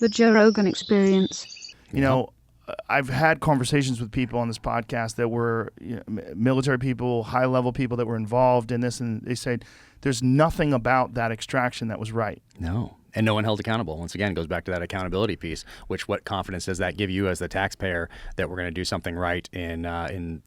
The Joe Rogan Experience. You know, I've had conversations with people on this podcast that were military people, high-level people that were involved in this, and they said there's nothing about that extraction that was right. No. And no one held accountable. Once again, it goes back to that accountability piece, which what confidence does that give you as the taxpayer that we're going to do something right in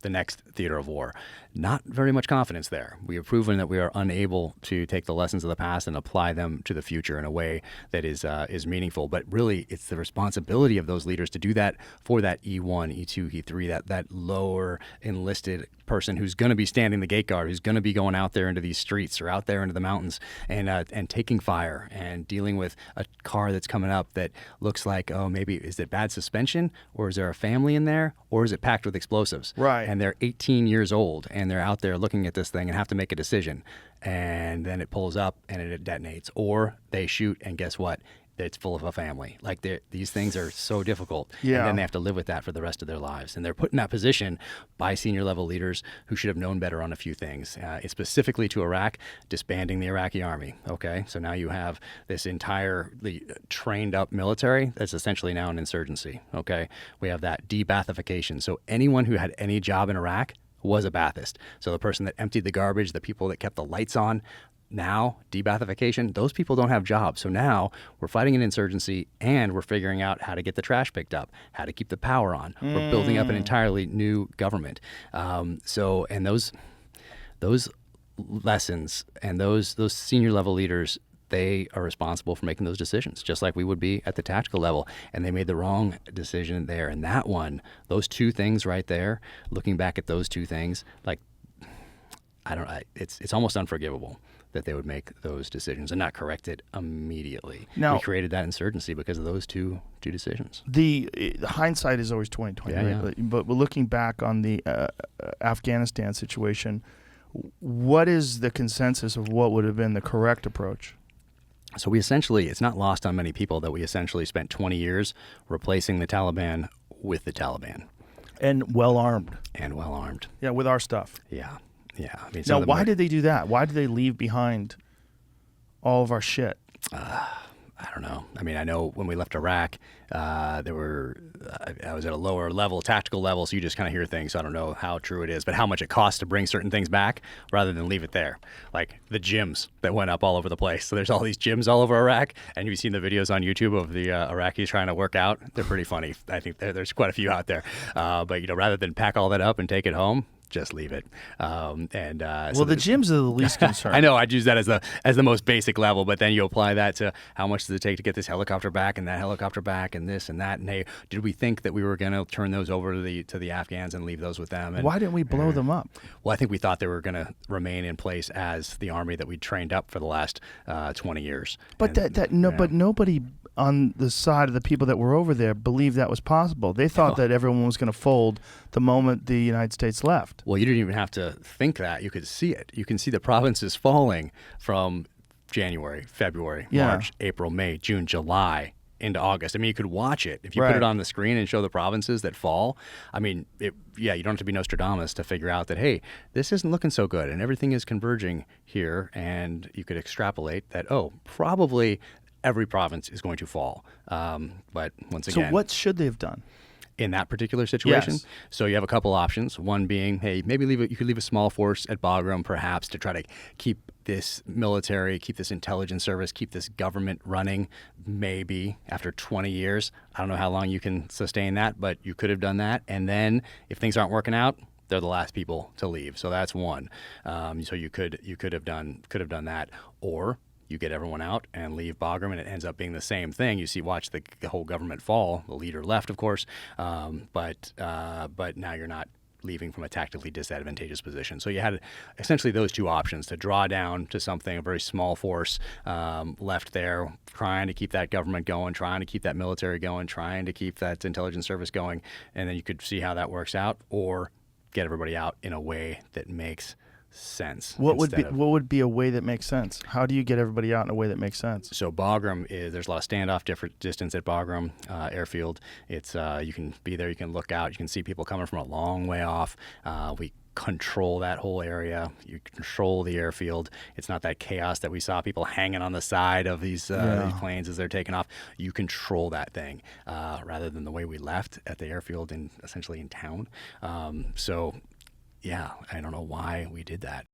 the next theater of war? Not very much confidence there. We have proven that we are unable to take the lessons of the past and apply them to the future in a way that is meaningful. But really, it's the responsibility of those leaders to do that for that E1, E2, E3, that lower enlisted person who's going to be standing the gate guard, who's going to be going out there into these streets or out there into the mountains and taking fire and dealing with a car that's coming up that looks like, oh, maybe is it bad suspension, or is there a family in there, or is it packed with explosives? Right. And they're 18 years old and they're out there looking at this thing and have to make a decision. And then it pulls up and it detonates, or they shoot and guess what? It's full of a family. Like these things are so difficult. Yeah. And then they have to live with that for the rest of their lives. And they're put in that position by senior level leaders who should have known better on a few things. Specifically to Iraq, disbanding the Iraqi army. Okay. So now you have this entirely trained up military that's essentially now an insurgency. Okay. We have that de-Baathification. So anyone who had any job in Iraq was a Baathist. So the person that emptied the garbage, the people that kept the lights on, now, de-Baathification, those people don't have jobs. So now we're fighting an insurgency and we're figuring out how to get the trash picked up, how to keep the power on. We're building up an entirely new government. And those lessons and those senior level leaders, they are responsible for making those decisions, just like we would be at the tactical level. And they made the wrong decision there. And that one, those two things right there, looking back at those two things, like, it's almost unforgivable that they would make those decisions and not correct it immediately. Now, we created that insurgency because of those two decisions. The hindsight is always 20/20, Yeah, right? yeah. But looking back on the Afghanistan situation, what is the consensus of what would have been the correct approach? So it's not lost on many people that we essentially spent 20 years replacing the Taliban with the Taliban. And well-armed. Yeah, with our stuff. Yeah. Yeah. I mean, Now, why did they do that? Why did they leave behind all of our shit? I don't know. I mean, I know when we left Iraq, I was at a lower level, tactical level, so you just kind of hear things. So I don't know how true it is, but how much it costs to bring certain things back rather than leave it there. Like the gyms that went up all over the place. So there's all these gyms all over Iraq, and you've seen the videos on YouTube of the Iraqis trying to work out. They're pretty funny. I think there's quite a few out there. But rather than pack all that up and take it home, just leave it. So the gyms are the least concerned. I know. I'd use that as the most basic level, but then you apply that to how much does it take to get this helicopter back and that helicopter back and this and that. And hey, did we think that we were going to turn those over to the Afghans and leave those with them? And why didn't we blow them up? Well, I think we thought they were going to remain in place as the army that we trained up for the last 20 years. But but nobody on the side of the people that were over there believed that was possible. They thought that everyone was going to fold the moment the United States left. Well, you didn't even have to think that. You could see it. You can see the provinces falling from January, February, March, April, May, June, July into August. I mean, you could watch it. If you put it on the screen and show the provinces that fall, I mean, you don't have to be Nostradamus to figure out that, hey, this isn't looking so good and everything is converging here. And you could extrapolate that, probably every province is going to fall. But once again... So what should they have done? In that particular situation? Yes. So you have a couple options. One being, hey, maybe you could leave a small force at Bagram perhaps to try to keep this military, keep this intelligence service, keep this government running, maybe after 20 years. I don't know how long you can sustain that, but you could have done that. And then if things aren't working out, they're the last people to leave. So that's one. So you could have done that. Or you get everyone out and leave Bagram, and it ends up being the same thing. Watch the whole government fall. The leader left, of course, but now you're not leaving from a tactically disadvantageous position. So you had essentially those two options: to draw down to something, a very small force left there, trying to keep that government going, trying to keep that military going, trying to keep that intelligence service going, and then you could see how that works out, or get everybody out in a way that makes sense. What would be a way that makes sense? How do you get everybody out in a way that makes sense? So Bagram there's a lot of standoff distance at Bagram airfield. It's you can be there, you can look out, you can see people coming from a long way off. We control that whole area. You control the airfield. It's not that chaos that we saw, people hanging on the side of these planes as they're taking off. You control that thing rather than the way we left at the airfield and essentially in town. So, yeah, I don't know why we did that.